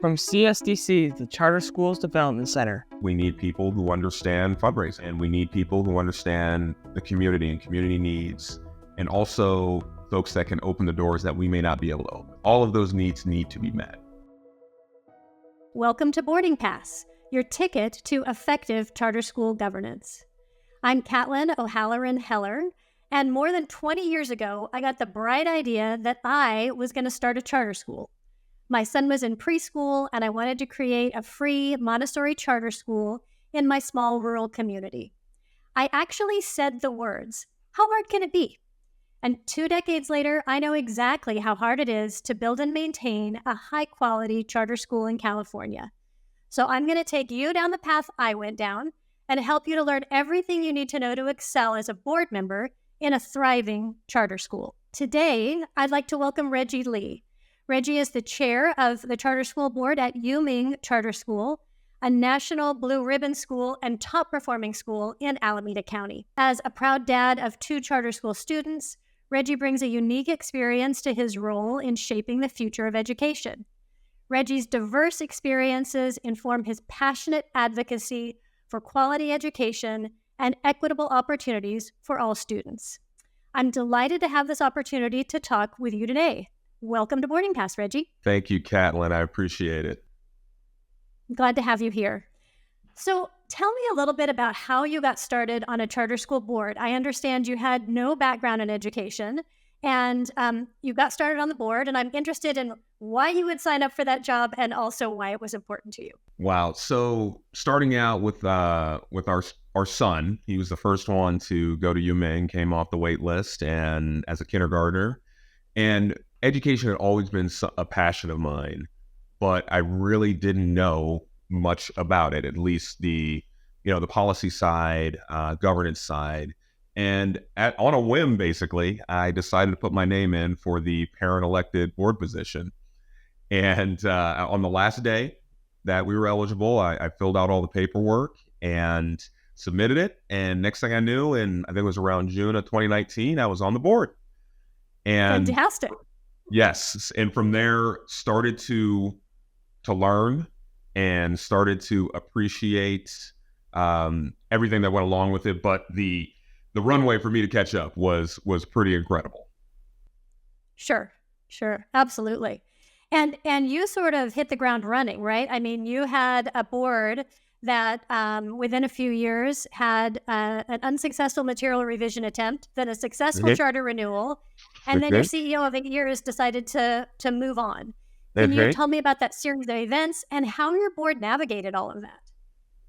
From CSDC, the Charter Schools Development Center. We need people who understand fundraising, and we need people who understand the community and community needs, and also folks that can open the doors that we may not be able to open. All of those needs need to be met. Welcome to Boarding Pass, your ticket to effective charter school governance. I'm Caitlin O'Halloran Heller, and more than 20 years ago, I got the bright idea that I was going to start a charter school. My son was in preschool, and I wanted to create a free Montessori charter school in my small rural community. I actually said the words, "How hard can it be?" And 2 decades later, I know exactly how hard it is to build and maintain a high-quality charter school in California. So I'm going to take you down the path I went down and help you to learn everything you need to know to excel as a board member in a thriving charter school. Today, I'd like to welcome Reggie Lee. Reggie is the chair of the charter school board at Ming Charter School, a national blue ribbon school and top performing school in Alameda County. As a proud dad of 2 charter school students, Reggie brings a unique experience to his role in shaping the future of education. Reggie's diverse experiences inform his passionate advocacy for quality education and equitable opportunities for all students. I'm delighted to have this opportunity to talk with you today. Welcome to Boarding Pass, Reggie. Thank you, Caitlin. I appreciate it. Glad to have you here. So tell me a little bit about how you got started on a charter school board. I understand you had no background in education, and you got started on the board, and I'm interested in why you would sign up for that job and also why it was important to you. Wow. So starting out with our son, he was the first one to go to Ming, came off the wait list and as a kindergartner. And education had always been a passion of mine, but I really didn't know much about it, at least the policy side, governance side. And on a whim, basically, I decided to put my name in for the parent-elected board position. And on the last day that we were eligible, I filled out all the paperwork and submitted it. And next thing I knew, and I think it was around June of 2019, I was on the board. And fantastic. Yes. And from there, started to learn and started to appreciate everything that went along with it. But the runway for me to catch up was pretty incredible. Sure. Absolutely. And you sort of hit the ground running, right? I mean, you had a board that within a few years had an unsuccessful material revision attempt, then a successful charter renewal, and then your CEO of 8 years decided to move on. Can you tell me about that series of events and how your board navigated all of that?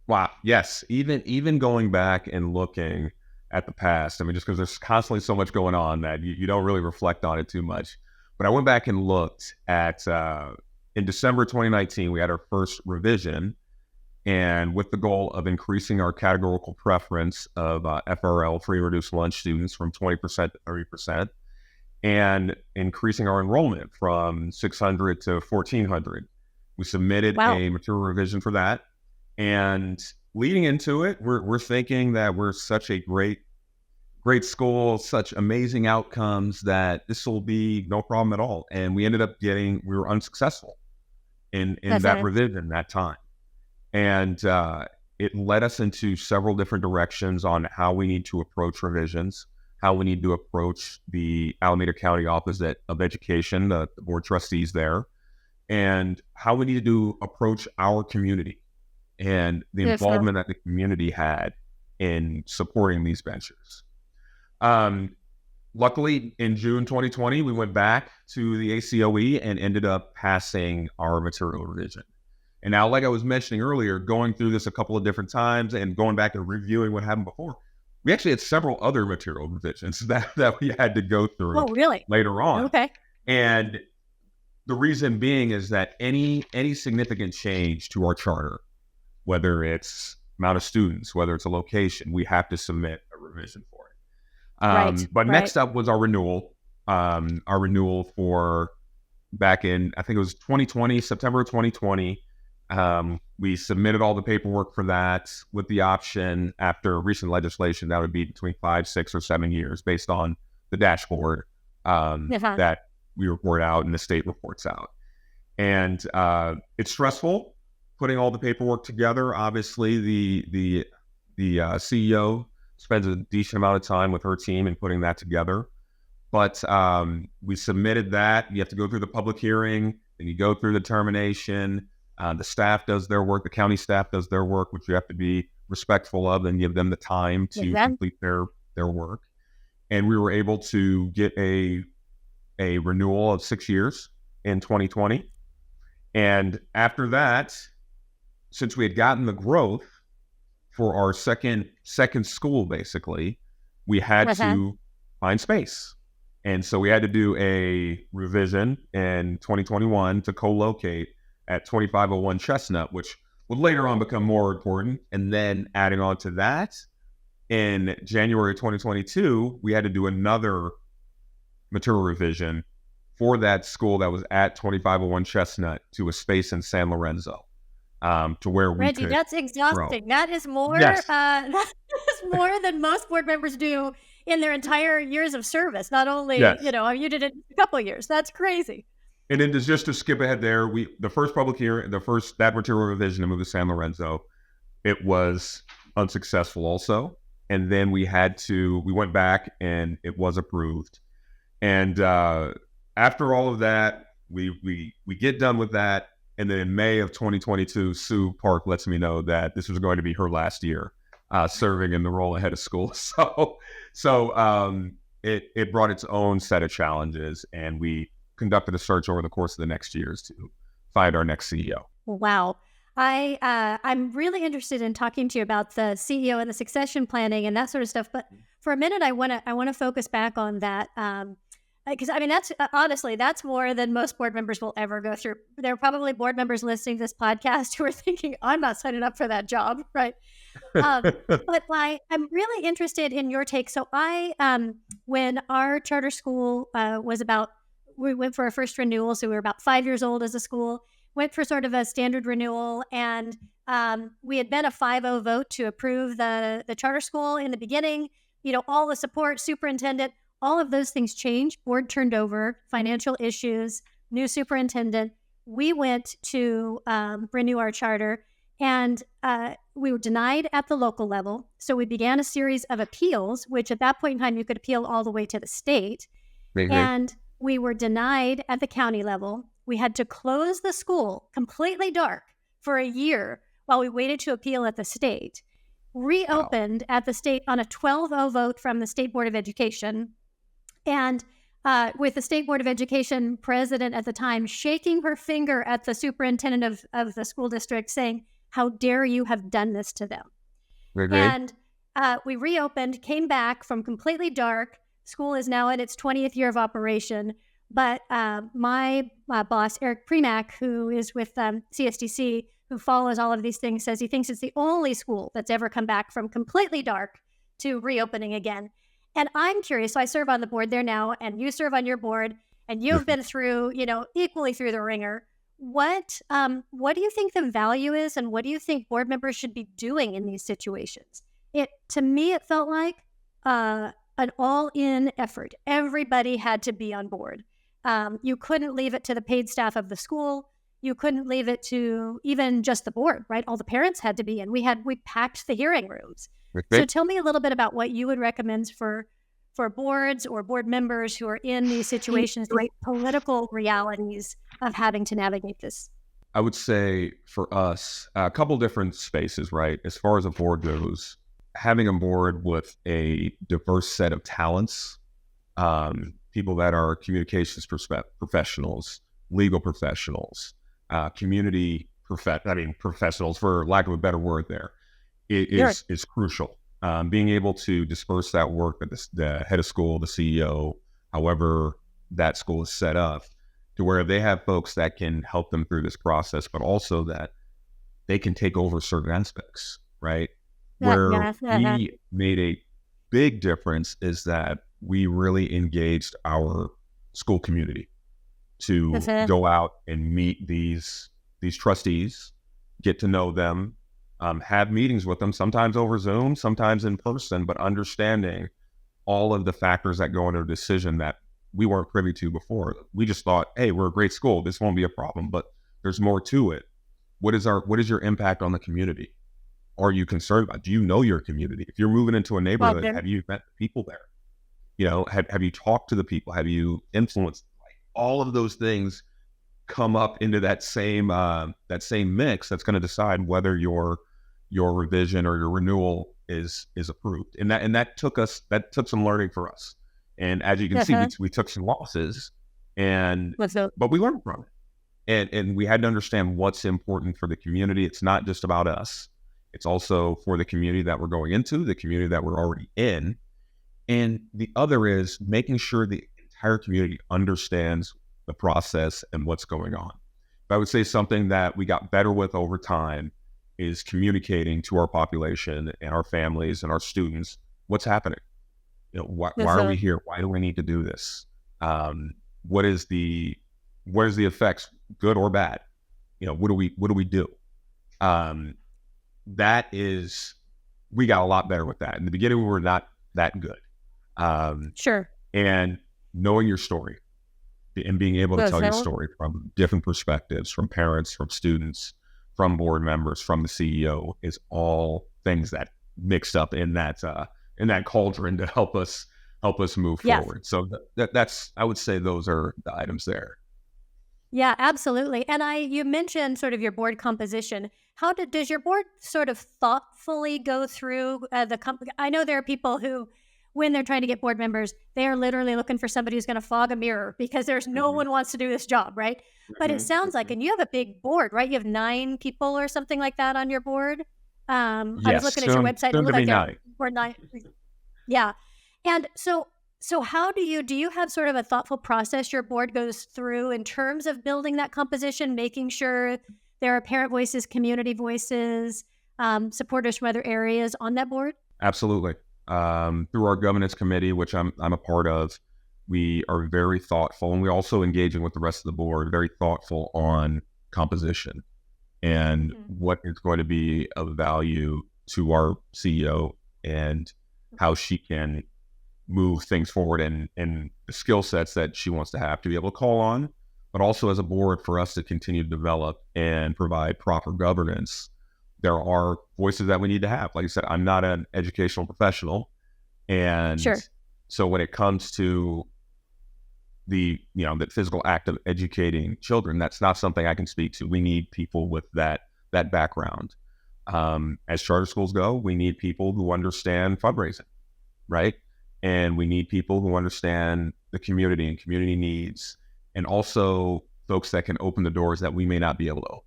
Wow. Yes. Even going back and looking at the past, I mean, just because there's constantly so much going on that you don't really reflect on it too much. But I went back and looked at, in December 2019, we had our first revision, and with the goal of increasing our categorical preference of FRL, free reduced lunch students, from 20% to 30%, and increasing our enrollment from 600 to 1,400. We submitted a material revision for that. And leading into it, we're thinking that we're such a great school, such amazing outcomes, that this will be no problem at all. And we ended up we were unsuccessful in that revision that time. And it led us into several different directions on how we need to approach revisions, how we need to approach the Alameda County Office of Education, the board trustees there, and how we need to approach our community and the involvement that the community had in supporting these ventures. Luckily, in June 2020, we went back to the ACOE and ended up passing our material revision. And now, like I was mentioning earlier, going through this a couple of different times and going back and reviewing what happened before, we actually had several other material revisions that we had to go through later on. Okay. And the reason being is that any significant change to our charter, whether it's amount of students, whether it's a location, we have to submit a revision for it. But next up was our renewal. Our renewal for back in, I think it was 2020, September 2020. We submitted all the paperwork for that with the option, after recent legislation, that would be between 5, 6, or 7 years based on the dashboard that we report out and the state reports out. And it's stressful putting all the paperwork together. Obviously, the CEO spends a decent amount of time with her team in putting that together. But we submitted that. You have to go through the public hearing, then you go through the termination. The staff does their work. The county staff does their work, which you have to be respectful of and give them the time to complete their work. And we were able to get a renewal of 6 years in 2020. And after that, since we had gotten the growth for our second school, basically, we had to find space. And so we had to do a revision in 2021 to co-locate at 2501 Chestnut, which would later on become more important. And then adding on to that, in January 2022, we had to do another material revision for that school that was at 2501 Chestnut to a space in San Lorenzo, to where we Reggie, that's exhausting. grow. That is more. Yes. That is more than most board members do in their entire years of service. Not only, Yes. you did it a couple of years. That's crazy. And then just to skip ahead there, the first public hearing, that material revision to move to San Lorenzo, it was unsuccessful also. And then we went back and it was approved. And after all of that, we get done with that. And then in May of 2022, Sue Park lets me know that this was going to be her last year serving in the role of head of school. So it brought its own set of challenges, and we conducted a search over the course of the next years to find our next CEO. Wow. I'm really interested in talking to you about the CEO and the succession planning and that sort of stuff. But for a minute, I want to focus back on that. Because that's honestly, that's more than most board members will ever go through. There are probably board members listening to this podcast who are thinking, I'm not signing up for that job, right? But I'm really interested in your take. So when our charter school we went for our first renewal. So we were about 5 years old as a school, went for sort of a standard renewal. And we had been a 5-0 vote to approve the charter school in the beginning, all the support, superintendent, all of those things changed. Board turned over, financial issues, new superintendent. We went to renew our charter, and we were denied at the local level. So we began a series of appeals, which at that point in time, you could appeal all the way to the state. Mm-hmm. And we were denied at the county level. We had to close the school completely dark for a year while we waited to appeal at the state. Reopened at the state on a 12-0 vote from the State Board of Education. And with the State Board of Education president at the time shaking her finger at the superintendent of the school district saying, how dare you have done this to them? Agreed. And we reopened, came back from completely dark. School is now in its 20th year of operation. But my boss, Eric Premack, who is with CSDC, who follows all of these things, says he thinks it's the only school that's ever come back from completely dark to reopening again. And I'm curious, so I serve on the board there now, and you serve on your board, and you've been through, equally through the ringer. What do you think the value is, and what do you think board members should be doing in these situations? To me, it felt like an all-in effort. Everybody had to be on board. You couldn't leave it to the paid staff of the school. You couldn't leave it to even just the board, right? All the parents had to be in. We packed the hearing rooms. So tell me a little bit about what you would recommend for boards or board members who are in these situations, the political realities of having to navigate this. I would say for us, a couple different spaces, right? As far as a board goes, having a board with a diverse set of talents, people that are communications professionals, legal professionals, community professionals, for lack of a better word there, is crucial. Being able to disperse that work that the head of school, the CEO, however that school is set up, to where they have folks that can help them through this process, but also that they can take over certain aspects, right? Where we made a big difference is that we really engaged our school community to go out and meet these trustees, get to know them, have meetings with them, sometimes over Zoom, sometimes in person, but understanding all of the factors that go into a decision that we weren't privy to before. We just thought, hey, we're a great school, this won't be a problem, but there's more to it. What is your impact on the community? Are you concerned about? Do you know your community? If you're moving into a neighborhood, have you met the people there? Have you talked to the people? Have you influenced? Like, all of those things come up into that same mix that's going to decide whether your revision or your renewal is approved. And that took some learning for us. And as you can see, we took some losses, but we learned from it. And we had to understand what's important for the community. It's not just about us. It's also for the community that we're going into, the community that we're already in. And the other is making sure the entire community understands the process and what's going on. But I would say something that we got better with over time is communicating to our population and our families and our students what's happening. Why are we here? Why do we need to do this? What is the effects, good or bad? What do we do? We got a lot better with that. In the beginning, we were not that good. Sure. And knowing your story and being able to tell your story from different perspectives, from parents, from students, from board members, from the CEO, is all things that mixed up in that cauldron to help us move forward. So that's, I would say those are the items there. Yeah, absolutely. And you mentioned sort of your board composition. Does your board sort of thoughtfully go through I know there are people who, when they're trying to get board members, they are literally looking for somebody who's going to fog a mirror because there's no one wants to do this job, right? But it sounds like, and you have a big board, right? You have 9 people or something like that on your board. I was looking at your website. It looked like we're 9. Yeah. And so how do you have sort of a thoughtful process your board goes through in terms of building that composition, making sure there are parent voices, community voices, supporters from other areas on that board? Absolutely. Through our governance committee, which I'm a part of, we are very thoughtful, and we're also engaging with the rest of the board, very thoughtful on composition and what is going to be of value to our CEO and how she can move things forward and the skill sets that she wants to be able to call on, but also as a board for us to continue to develop and provide proper governance. There are voices that we need to have. Like I said, I'm not an educational professional. And so when it comes to the physical act of educating children, that's not something I can speak to. We need people with that background. As charter schools go, we need people who understand fundraising, right? And we need people who understand the community and community needs, and also folks that can open the doors that we may not be able to open.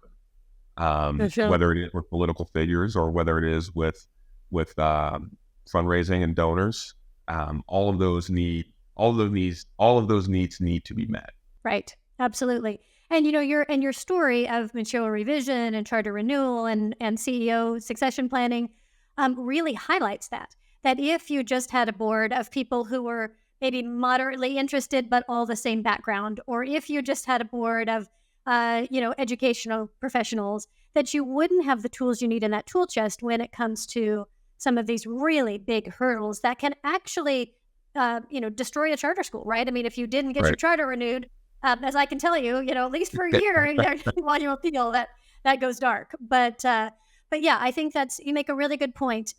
Whether it is with political figures or whether it is with fundraising and donors, all of those needs need to be met. Right. Absolutely. And your story of material revision and charter renewal and CEO succession planning really highlights that if you just had a board of people who were maybe moderately interested but all the same background, or if you just had a board of educational professionals, that you wouldn't have the tools you need in that tool chest when it comes to some of these really big hurdles that can actually, destroy a charter school, right? I mean, if you didn't get your charter renewed, as I can tell you, at least for a year, while you appeal, that goes dark. But yeah, I think you make a really good point.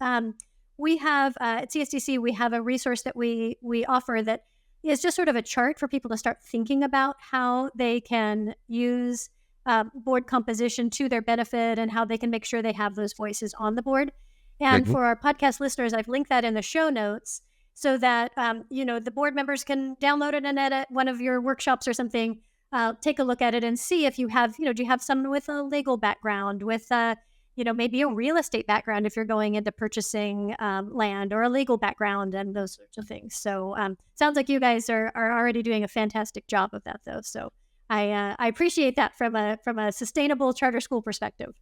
We have at CSDC, we have a resource that we offer that is just sort of a chart for people to start thinking about how they can use board composition to their benefit and how they can make sure they have those voices on the board. And for our podcast listeners, I've linked that in the show notes so that, the board members can download it and at one of your workshops or something, take a look at it and see if you have, do you have someone with a legal background, with maybe a real estate background if you're going into purchasing land, or a legal background and those sorts of things. So sounds like you guys are already doing a fantastic job of that, though. So I appreciate that from a sustainable charter school perspective.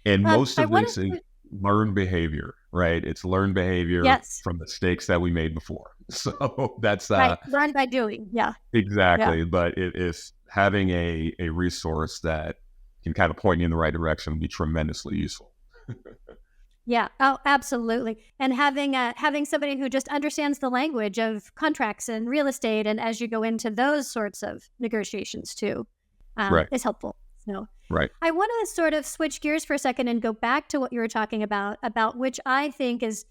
And most of this is learned behavior, right? It's learned behavior from mistakes that we made before. So that's learned by doing. Yeah, exactly. Yeah. But it is having a resource that can kind of point you in the right direction would be tremendously useful. Yeah. Oh, absolutely. And having somebody who just understands the language of contracts and real estate, and as you go into those sorts of negotiations too, Right. is helpful. So Right. I want to sort of switch gears for a second and go back to what you were talking about which I think is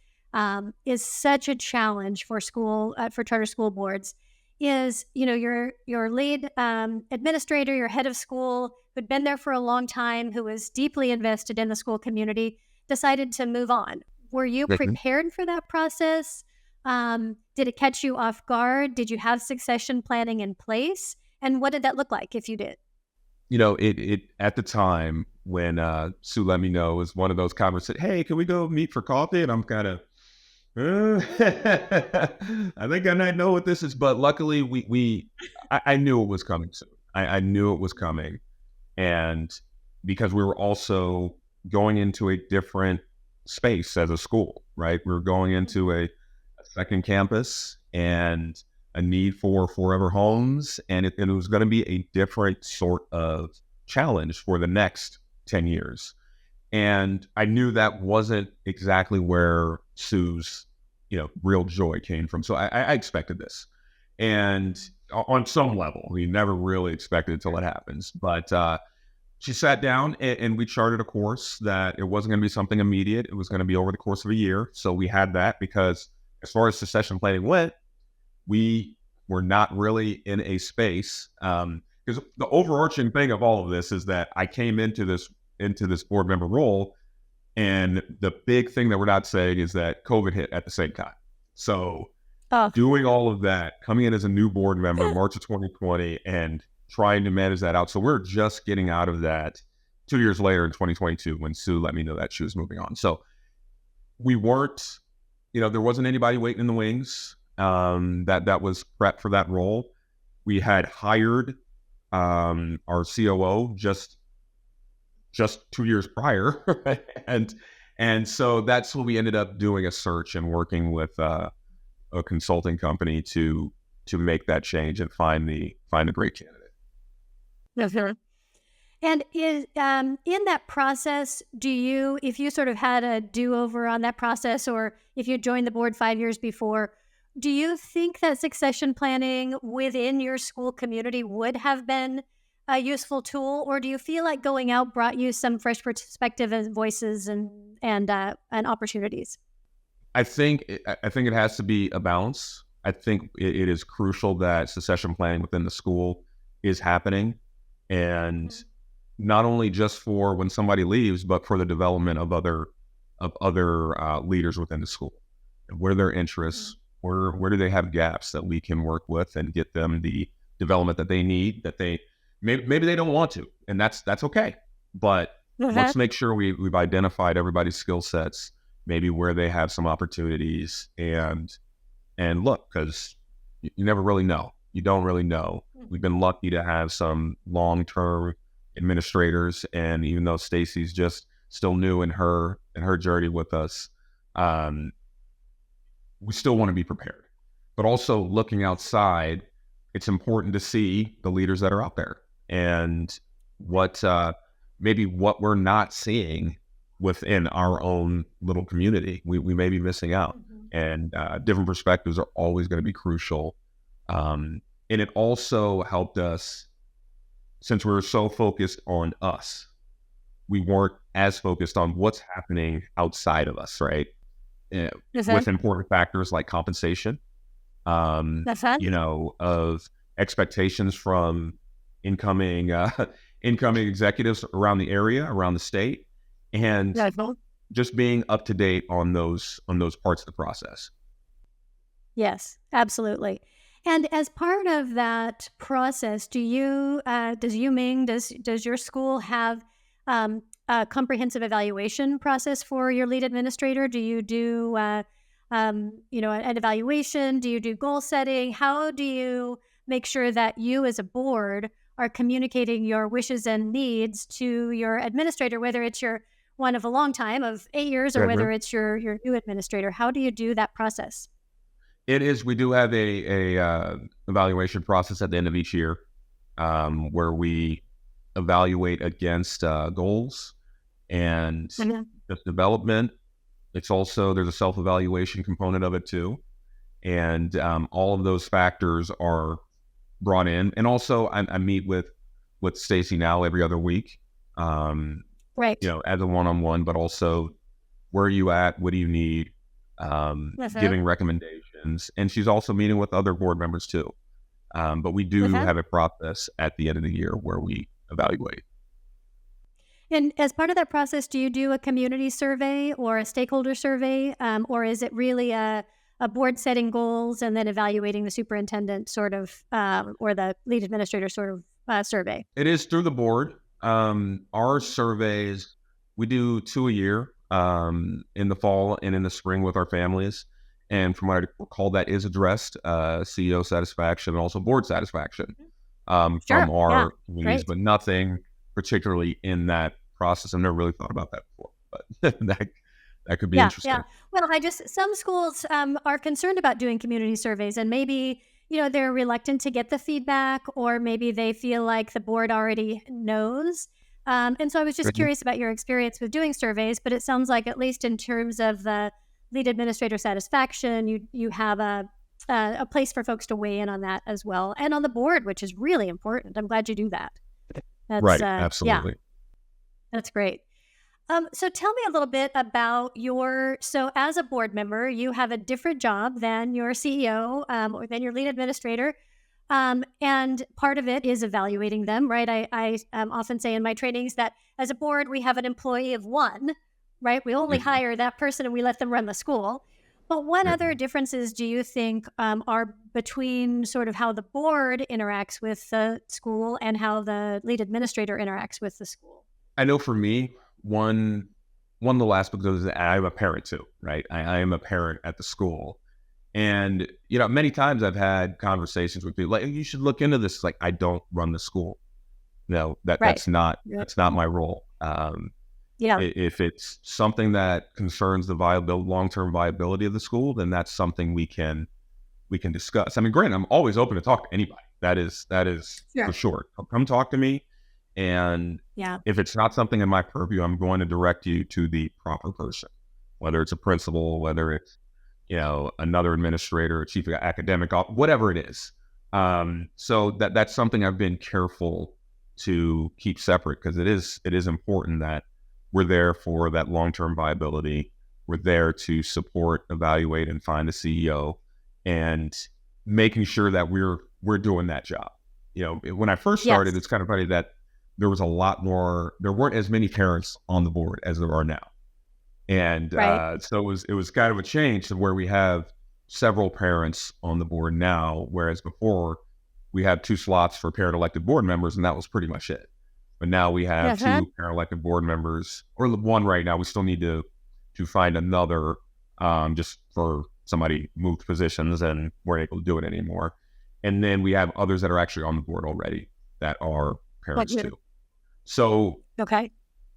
such a challenge for for charter school boards. Is your lead administrator, your head of school, who'd been there for a long time, who was deeply invested in the school community, decided to move on. Were you Mhm. prepared for that process? Did it catch you off guard? Did you have succession planning in place? And what did that look like if you did? It at the time when Sue let me know, it was one of those conversations. Hey, can we go meet for coffee? And I'm kind of, I think I might know what this is, but luckily I knew it was coming soon. I knew it was coming, and because we were also going into a different space as a school, right? We were going into a second campus and a need for forever homes, and it was going to be a different sort of challenge for the next 10 years. And I knew that wasn't exactly where Sue's, real joy came from. So I expected this. And on some level, we never really expected it until it happens. But she sat down and we charted a course that it wasn't going to be something immediate. It was going to be over the course of a year. So we had that because as far as succession planning went, we were not really in a space. Because the overarching thing of all of this is that I came into this board member role, and the big thing that we're not saying is that COVID hit at the same time. So doing all of that, coming in as a new board member, March of 2020, and trying to manage that out. So we're just getting out of that 2 years later in 2022 when Sue let me know that she was moving on. So we weren't, there wasn't anybody waiting in the wings that was prepped for that role. We had hired our COO just 2 years prior, and so that's what we ended up doing, a search and working with a consulting company to make that change and find the great candidate. Mhm. And in that process, if you sort of had a do-over on that process, or if you joined the board 5 years before, do you think that succession planning within your school community would have been a useful tool, or do you feel like going out brought you some fresh perspective and voices and opportunities? I think it has to be a balance. I think it is crucial that succession planning within the school is happening, and not only just for when somebody leaves, but for the development of other leaders within the school. What are their interests? Where do they have gaps that we can work with and get them the development that they need? That they maybe they don't want to, and that's okay. But let's make sure we've identified everybody's skill sets, maybe where they have some opportunities, and look, because you never really know. You don't really know. We've been lucky to have some long-term administrators, and even though Stacy's just still new in her journey with us, we still want to be prepared. But also looking outside, it's important to see the leaders that are out there and what we're not seeing within our own little community. We may be missing out, and different perspectives are always going to be crucial. And it also helped us, since we were so focused on us, we weren't as focused on what's happening outside of us, right? With important factors like compensation, of expectations from incoming executives around the area, around the state, and just being up to date on those parts of the process. Yes, absolutely. And as part of that process, does Ming, does your school have a comprehensive evaluation process for your lead administrator? Do you do an evaluation? Do you do goal setting? How do you make sure that you as a board are communicating your wishes and needs to your administrator, whether it's your one of a long time of 8 years or whether it's your new administrator? How do you do that process? It is. We do have a evaluation process at the end of each year, where we evaluate against goals and the development It's also, there's a self-evaluation component of it too. And all of those factors are brought in. And also I meet with Stacy now every other week, Right. as a one-on-one, but also where are you at? What do you need? Giving recommendations. And she's also meeting with other board members too. But we do have a process at the end of the year where we evaluate. And as part of that process, do you do a community survey or a stakeholder survey? Or is it really a board setting goals and then evaluating the superintendent sort of, or the lead administrator sort of survey? It is through the board. Our surveys, we do 2 a year, in the fall and in the spring with our families. And from what I recall, that is addressed, CEO satisfaction and also board satisfaction from our communities, but nothing particularly in that process. I've never really thought about that before, but that could be interesting. Yeah. Well, some schools are concerned about doing community surveys, and maybe, they're reluctant to get the feedback, or maybe they feel like the board already knows. And so I was just curious about your experience with doing surveys, but it sounds like, at least in terms of the lead administrator satisfaction, you have a place for folks to weigh in on that as well, and on the board, which is really important. I'm glad you do that. That's, right. Absolutely. Yeah, that's great. So tell me a little bit about so as a board member, you have a different job than your CEO or than your lead administrator. And part of it is evaluating them, right? I often say in my trainings that as a board, we have an employee of one, right? We only hire that person and we let them run the school. But what other differences do you think are between sort of how the board interacts with the school and how the lead administrator interacts with the school? I know for me, one little aspect is that I'm a parent too, right? I am a parent at the school. And, many times I've had conversations with people like, you should look into this. Like, I don't run the school. No, that's not my role. If it's something that concerns the long-term viability of the school, then that's something we can discuss. I mean, granted, I'm always open to talk to anybody. That is for sure. Come talk to me. And if it's not something in my purview, I'm going to direct you to the proper person, whether it's a principal, whether it's, another administrator, chief academic, whatever it is. So that's something I've been careful to keep separate, because it is important that we're there for that long-term viability. We're there to support, evaluate, and find the CEO, and making sure that we're doing that job. When I first started, it's kind of funny that there weren't as many parents on the board as there are now. And so it was kind of a change to where we have several parents on the board now, whereas before we had 2 slots for parent elected board members, and that was pretty much it. But now we have 2 parent elected board members, or 1 right now. We still need to find another, just for somebody moved positions and weren't able to do it anymore. And then we have others that are actually on the board already that are parents too. So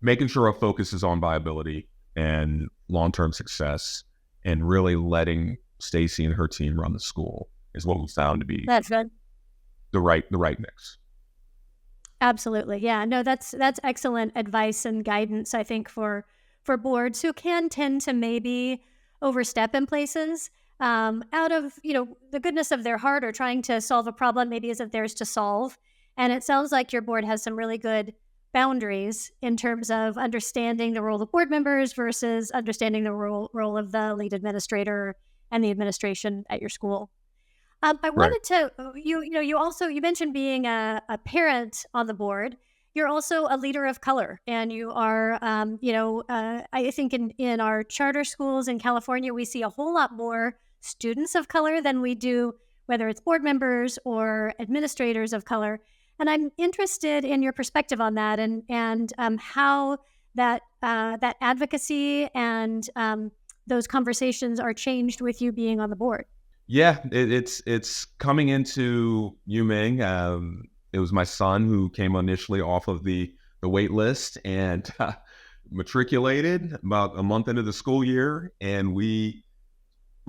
making sure our focus is on viability and long-term success, and really letting Stacy and her team run the school is what we found to be that's good. The right mix. Absolutely. Yeah, no, that's excellent advice and guidance, I think, for boards who can tend to maybe overstep in places out of, the goodness of their heart, or trying to solve a problem maybe isn't theirs to solve. And it sounds like your board has some really good boundaries in terms of understanding the role of board members versus understanding the role of the lead administrator and the administration at your school. I wanted to, you mentioned being a parent on the board. You're also a leader of color, and you are, I think in our charter schools in California, we see a whole lot more students of color than we do, whether it's board members or administrators of color. And I'm interested in your perspective on that, and how that advocacy and those conversations are changed with you being on the board. Yeah, it's coming into Ming. It was my son who came initially off of the wait list and matriculated about a month into the school year, and we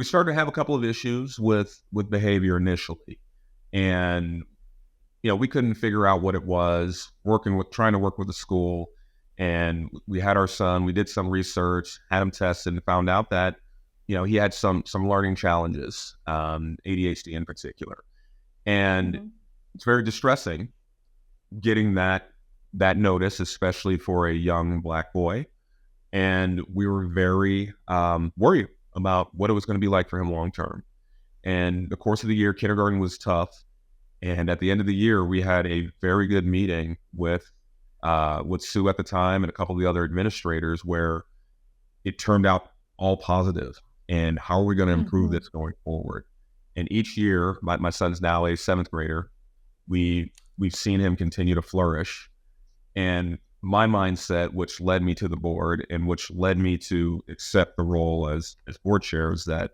started to have a couple of issues with behavior initially, and we couldn't figure out what it was. Trying to work with the school, And we had our son, we did some research, had him tested, and found out that, he had some learning challenges, ADHD in particular. And it's very distressing getting that notice, especially for a young Black boy. And we were very worried about what it was going to be like for him long term. And the course of the year, kindergarten was tough. And at the end of the year, we had a very good meeting with Sue at the time and a couple of the other administrators, where it turned out all positive. And how are we going to improve this going forward? And each year, my son's now a 7th grader. We've seen him continue to flourish. And my mindset, which led me to the board and which led me to accept the role as board chair, is that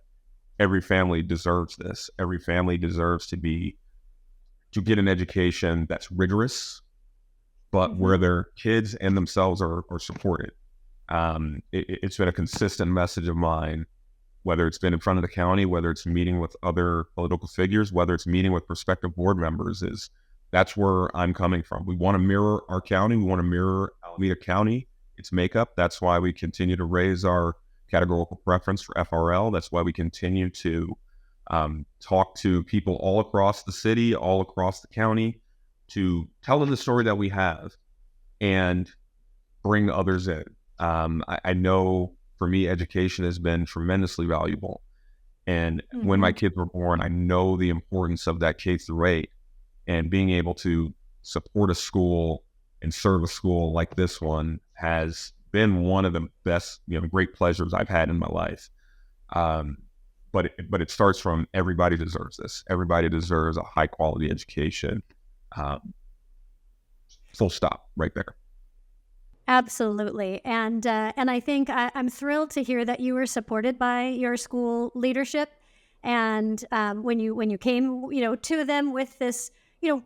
every family deserves this. Every family deserves to get an education that's rigorous, but where their kids and themselves are supported. It's been a consistent message of mine, whether it's been in front of the county, whether it's meeting with other political figures, whether it's meeting with prospective board members, that's where I'm coming from. We want to mirror our county. We want to mirror Alameda County, its makeup. That's why we continue to raise our categorical preference for FRL. That's why we continue to talk to people all across the city, all across the county, to tell them the story that we have and bring others in. I know for me, education has been tremendously valuable. And when my kids were born, I know the importance of that K-8 and being able to support a school and serve a school like this one has been one of the best, great pleasures I've had in my life. But it starts from everybody deserves this. Everybody deserves a high quality education. Full stop right there. Absolutely. And I think I'm thrilled to hear that you were supported by your school leadership. And when you came, to them with this,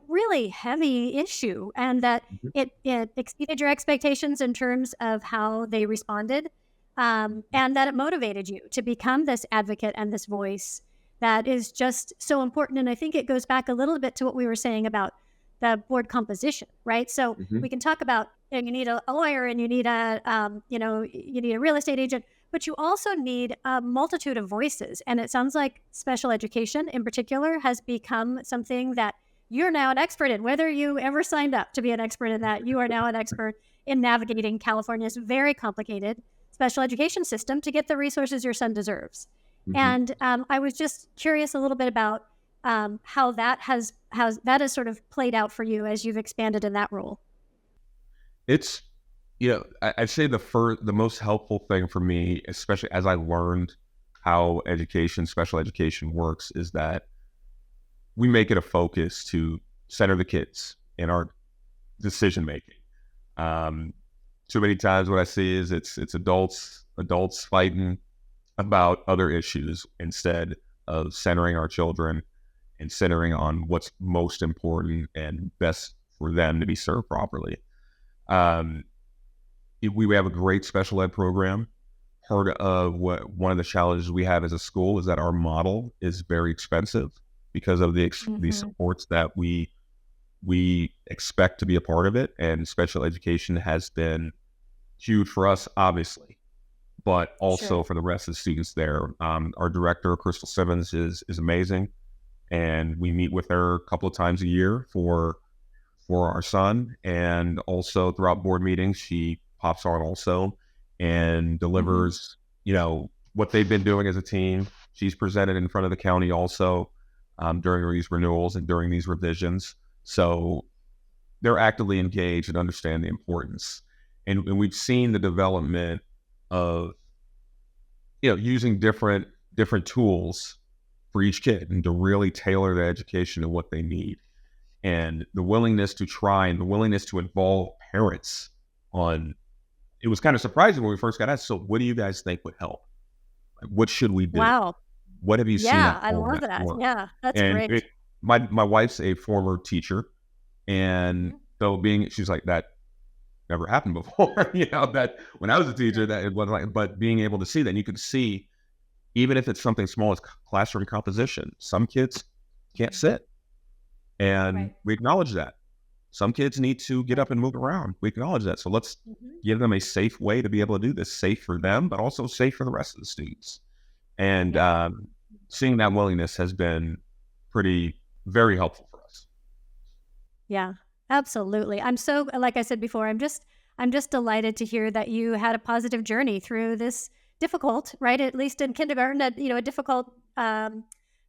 really heavy issue, and that it exceeded your expectations in terms of how they responded, and that it motivated you to become this advocate and this voice that is just so important. And I think it goes back a little bit to what we were saying about the board composition, right? So we can talk about, you need a lawyer, and you need you need a real estate agent, but you also need a multitude of voices. And it sounds like special education in particular has become something that you're now an expert in. Whether you ever signed up to be an expert in that, you are now an expert in navigating California's very complicated special education system to get the resources your son deserves. And I was just curious a little bit about how that has sort of played out for you as you've expanded in that role. It's, I'd say the most helpful thing for me, especially as I learned how special education works, is that we make it a focus to center the kids in our decision making. Too many times what I see is it's adults fighting about other issues instead of centering our children and centering on what's most important and best for them to be served properly. We have a great special ed program. Part of one of the challenges we have as a school is that our model is very expensive because of the supports that we expect to be a part of it. And special education has been huge for us, obviously, but also for the rest of the students there. Our director, Crystal Simmons, is amazing. And we meet with her a couple of times a year for our son. And also throughout board meetings, she pops on also and delivers, what they've been doing as a team. She's presented in front of the county also during these renewals and during these revisions. So they're actively engaged and understand the importance. And we've seen the development of, using different tools for each kid and to really tailor the education to what they need. And the willingness to try and the willingness to involve parents it was kind of surprising when we first got asked, so what do you guys think would help? What should we do? Wow. What have you seen? Yeah, I love that. Yeah, that's great. My wife's a former teacher, and so she's like, that never happened before. That when I was a teacher, that it wasn't like, but being able to see that, and you could see, even if it's something small as classroom composition, some kids can't sit, and we acknowledge that. some kids need to get up and move around. We acknowledge that. So let's give them a safe way to be able to do this, safe for them, but also safe for the rest of the students. And seeing that willingness has been very helpful for us. Yeah, absolutely. I'm so, like I said before, I'm just delighted to hear that you had a positive journey through this difficult, right? At least in kindergarten, a difficult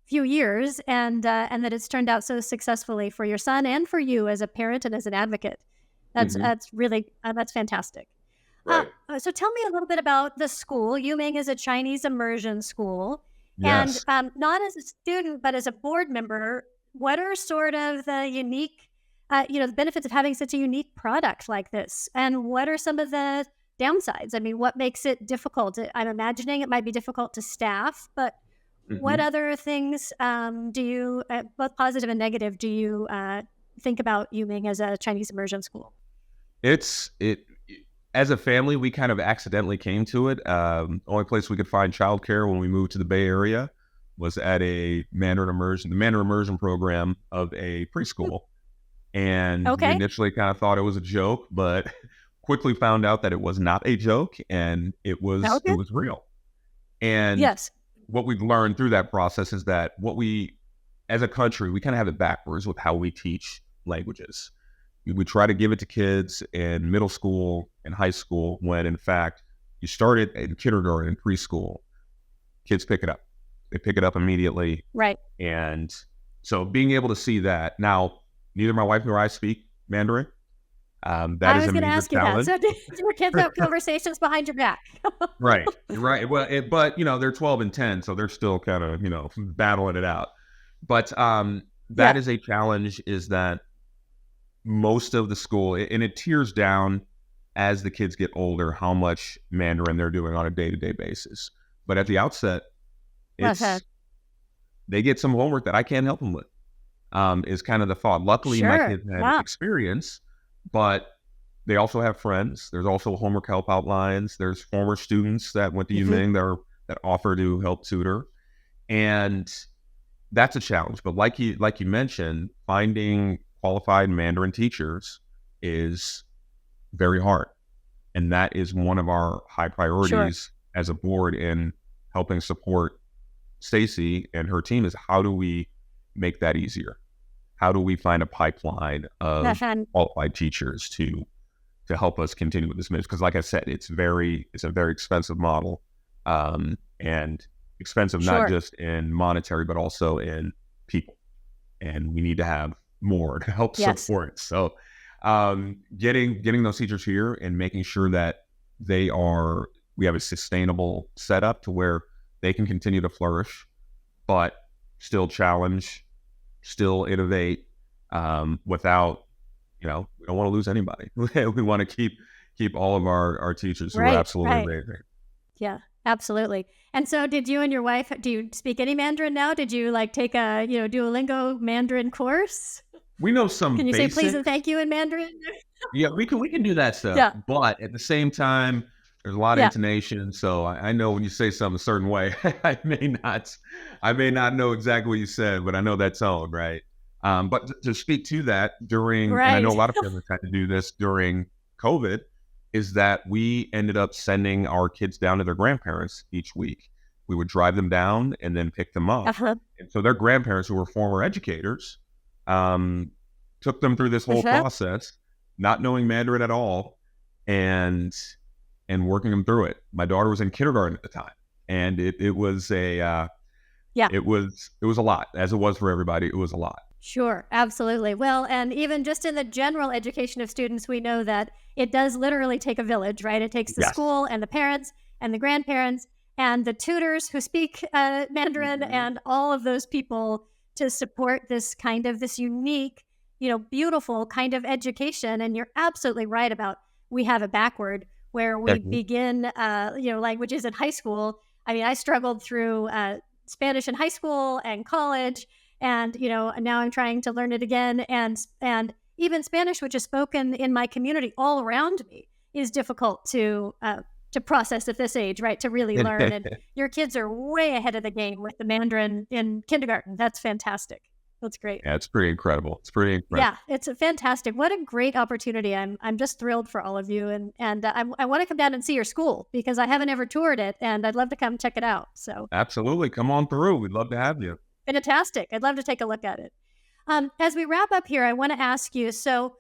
few years, and that it's turned out so successfully for your son and for you as a parent and as an advocate. That's really that's fantastic. Right. So tell me a little bit about the school. Ming is a Chinese immersion school, Yes. and not as a student, but as a board member. What are sort of the unique, the benefits of having such a unique product like this, and what are some of the downsides? I mean, what makes it difficult? I'm imagining it might be difficult to staff, but what other things do you, both positive and negative, do you think about Ming as a Chinese immersion school? As a family, we kind of accidentally came to it. Only place we could find childcare when we moved to the Bay Area was at a Mandarin immersion program of a preschool. And we initially kind of thought it was a joke, but quickly found out that it was not a joke, and it was real. And what we've learned through that process is that as a country, we kind of have it backwards with how we teach languages. We try to give it to kids in middle school and high school, when in fact you start it in kindergarten and preschool. Kids pick it up. They pick it up immedately. Right. And so being able to see that now, neither my wife nor I speak Mandarin. That is a major challenge. I was going to ask you that. So do your kids have conversations behind your back? Right. Well, but they're 12 and 10, so they're still kind of battling it out. But that is a challenge. Is that most of the school, and it tears down as the kids get older, how much Mandarin they're doing on a day-to-day basis. But at the outset, they get some homework that I can't help them with. Is kind of the thought. Luckily, my kids had experience, but they also have friends. There's also homework help outlines. There's former students that went to Ming that offer to help tutor, and that's a challenge. But like you mentioned, finding qualified Mandarin teachers is very hard, and that is one of our high priorities as a board in helping support Stacy and her team. Is how do we make that easier? How do we find a pipeline of qualified teachers to help us continue with this mission? Because like I said, it's a very expensive model, and expensive not just in monetary, but also in people. And we need to have more to help support. So getting those teachers here and making sure that we have a sustainable setup to where they can continue to flourish, but still challenge, still innovate, without, we don't want to lose anybody. We want to keep all of our teachers who are absolutely amazing. Yeah, absolutely. And so did you and your wife, do you speak any Mandarin now? Did you take a, Duolingo Mandarin course? We know some Can you basic, say please and thank you in Mandarin? Yeah, we can do that stuff. Yeah. But at the same time, there's a lot of intonation. So I know when you say something a certain way, I may not know exactly what you said, but I know that tone, right? But to speak to that and I know a lot of parents had to do this during COVID, is that we ended up sending our kids down to their grandparents each week. We would drive them down and then pick them up. And so their grandparents, who were former educators, took them through this whole process, not knowing Mandarin at all, and working them through it. My daughter was in kindergarten at the time, and it was a lot, as it was for everybody. It was a lot. Sure, absolutely. Well, and even just in the general education of students, we know that it does literally take a village, right? It takes the school and the parents and the grandparents and the tutors who speak Mandarin and all of those people to support this unique, beautiful kind of education. And you're absolutely right about, we have it backward, where we begin, languages in high school. I mean, I struggled through Spanish in high school and college, and now I'm trying to learn it again. And even Spanish, which is spoken in my community all around me, is difficult to process at this age, right? To really learn. And your kids are way ahead of the game with the Mandarin in kindergarten. That's fantastic. That's great. Yeah, it's pretty incredible. It's pretty incredible. Yeah, it's a fantastic. What a great opportunity. I'm just thrilled for all of you. And I want to come down and see your school because I haven't ever toured it and I'd love to come check it out. So Absolutely. Come on through. We'd love to have you. fantastic. I'd love to take a look at it. As we wrap up here, I want to ask you, so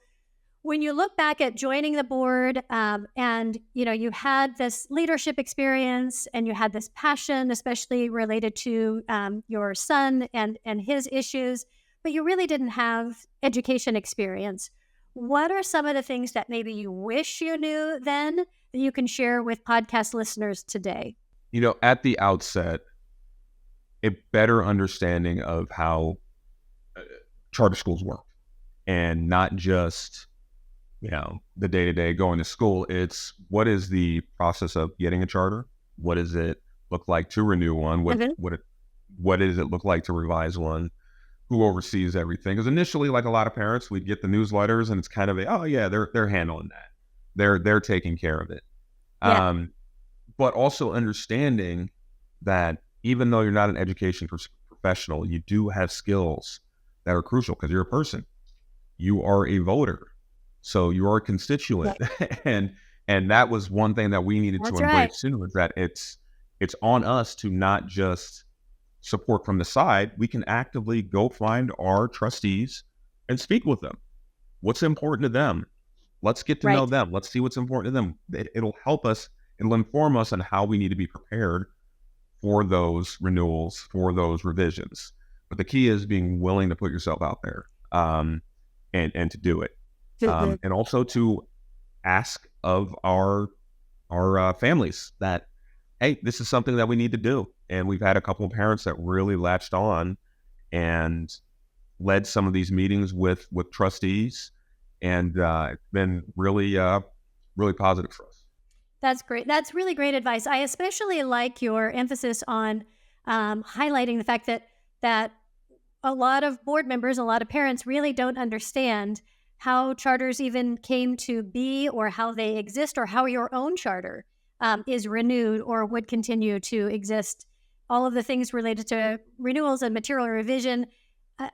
when you look back at joining the board and, you had this leadership experience and you had this passion, especially related to your son and his issues, but you really didn't have education experience. What are some of the things that maybe you wish you knew then that you can share with podcast listeners today? At the outset, a better understanding of how charter schools work and not just the day-to-day going to school. It's what is the process of getting a charter? What does it look like to renew one? What does it look like to revise one? Who oversees everything? Because initially, like a lot of parents, we'd get the newsletters and it's kind of they're handling that. They're taking care of it. Yeah. But also understanding that even though you're not an education professional, you do have skills that are crucial because you're a person. You are a voter. So you are a constituent. and that was one thing that we needed to embrace too, is that it's on us to not just support from the side. We can actively go find our trustees and speak with them. What's important to them? Let's get to know them. Let's see what's important to them. It'll help us. It'll inform us on how we need to be prepared for those renewals, for those revisions. But the key is being willing to put yourself out there and to do it. And also to ask of our families that, hey, this is something that we need to do. And we've had a couple of parents that really latched on and led some of these meetings with trustees, and it's been really, really positive for us. That's great. That's really great advice. I especially like your emphasis on highlighting the fact that a lot of board members, a lot of parents really don't understand how charters even came to be or how they exist or how your own charter is renewed or would continue to exist. All of the things related to renewals and material revision.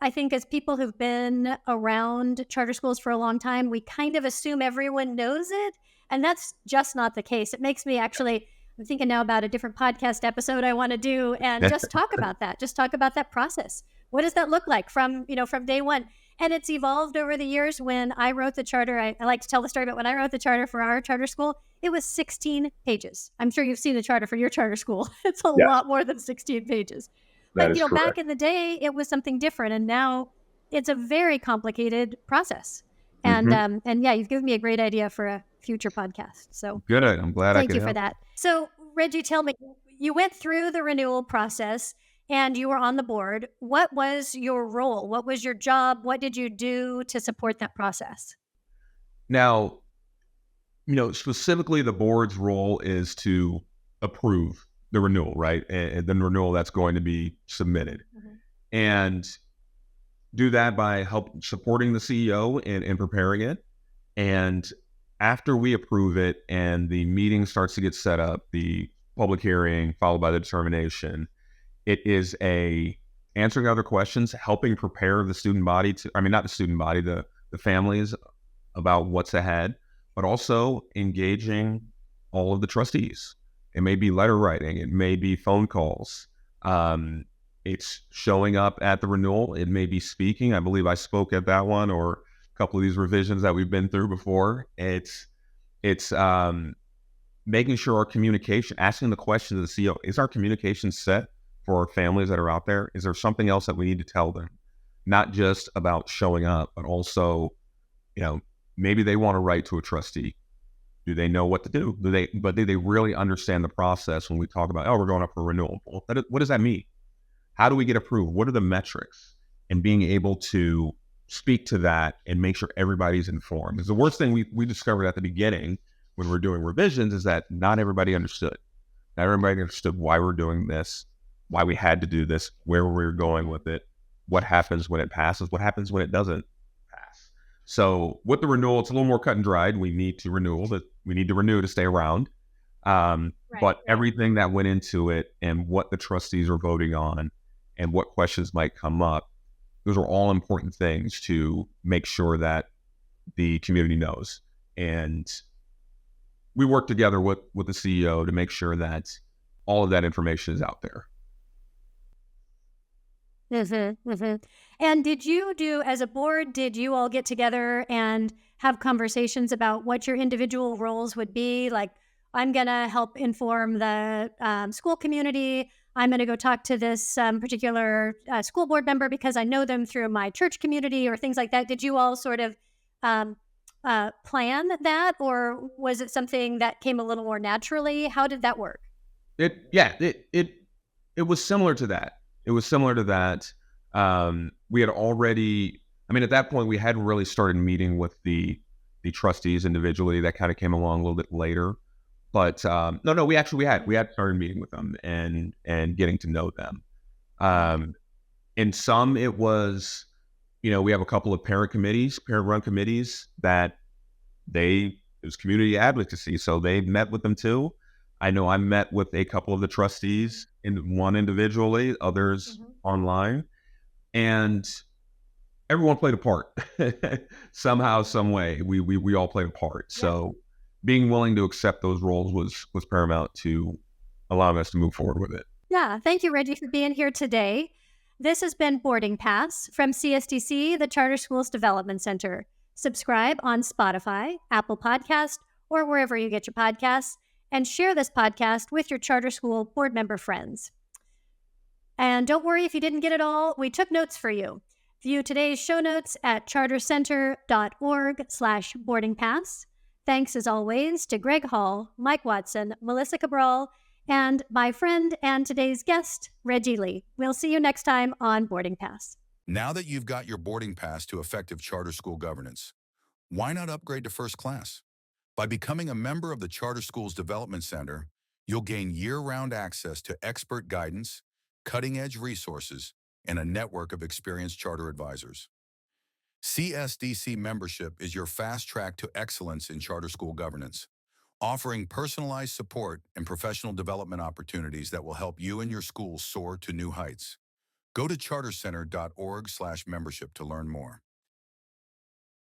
I think as people who've been around charter schools for a long time, we kind of assume everyone knows it. And that's just not the case. It makes me actually, I'm thinking now about a different podcast episode I want to do and just talk about that. Just talk about that process. What does that look like from day one? And it's evolved over the years. When I wrote the charter, I like to tell the story about when I wrote the charter for our charter school, it was 16 pages. I'm sure you've seen the charter for your charter school. It's a lot more than 16 pages. But, back in the day, it was something different. And now it's a very complicated process. And you've given me a great idea for a future podcast. So good. I'm glad I could Thank you help. for that. So Reggie, tell me, you went through the renewal process and you were on the board. What was your role? What was your job? What did you do to support that process? Now, specifically the board's role is to approve the renewal, right? And the renewal that's going to be submitted. And do that by supporting the CEO in preparing it. And after we approve it and the meeting starts to get set up, the public hearing followed by the determination, it is answering other questions, helping prepare the student body not the student body, the families about what's ahead, but also engaging all of the trustees. It may be letter writing, it may be phone calls. It's showing up at the renewal. It may be speaking. I believe I spoke at that one or a couple of these revisions that we've been through before. It's making sure our communication, asking the question to the CEO, is our communication set for our families that are out there? Is there something else that we need to tell them? Not just about showing up, but also, maybe they want to write to a trustee. Do they know what to do? Do they really understand the process when we talk about, we're going up for renewal? What does that mean? How do we get approved? What are the metrics? And being able to speak to that and make sure everybody's informed. Because the worst thing we discovered at the beginning when we're doing revisions is that not everybody understood. Not everybody understood why we're doing this, why we had to do this, where we were going with it, what happens when it passes, what happens when it doesn't pass. So with the renewal, it's a little more cut and dried. We need to renew to stay around. But everything that went into it and what the trustees are voting on and what questions might come up those are all important things to make sure that the community knows. And we work together with the CEO to make sure that all of that information is out there. And did you do, as a board, did you all get together and have conversations about what your individual roles would be? Like, I'm going to help inform the school community. I'm going to go talk to this particular school board member because I know them through my church community or things like that. Did you all sort of plan that, or was it something that came a little more naturally? How did that work? It was similar to that. It was similar to that. We had already, at that point, we hadn't really started meeting with the trustees individually. That kind of came along a little bit later. But no, we had started meeting with them and getting to know them. In some, it was, we have a couple of parent-run committees that it was community advocacy, so they met with them too. I know I met with a couple of the trustees, one individually, others online, and everyone played a part. Somehow, some way, we all played a part. Yeah. So being willing to accept those roles was paramount to allowing us to move forward with it. Yeah, thank you, Reggie, for being here today. This has been Boarding Pass from CSDC, the Charter Schools Development Center. Subscribe on Spotify, Apple Podcast, or wherever you get your podcasts, and share this podcast with your charter school board member friends. And don't worry if you didn't get it all, we took notes for you. View today's show notes at chartercenter.org/boardingpass. Thanks as always to Greg Hall, Mike Watson, Melissa Cabral, and my friend and today's guest, Reggie Lee. We'll see you next time on Boarding Pass. Now that you've got your boarding pass to effective charter school governance, why not upgrade to first class? By becoming a member of the Charter Schools Development Center, you'll gain year-round access to expert guidance, cutting-edge resources, and a network of experienced charter advisors. CSDC membership is your fast track to excellence in charter school governance, offering personalized support and professional development opportunities that will help you and your school soar to new heights. Go to chartercenter.org/membership to learn more.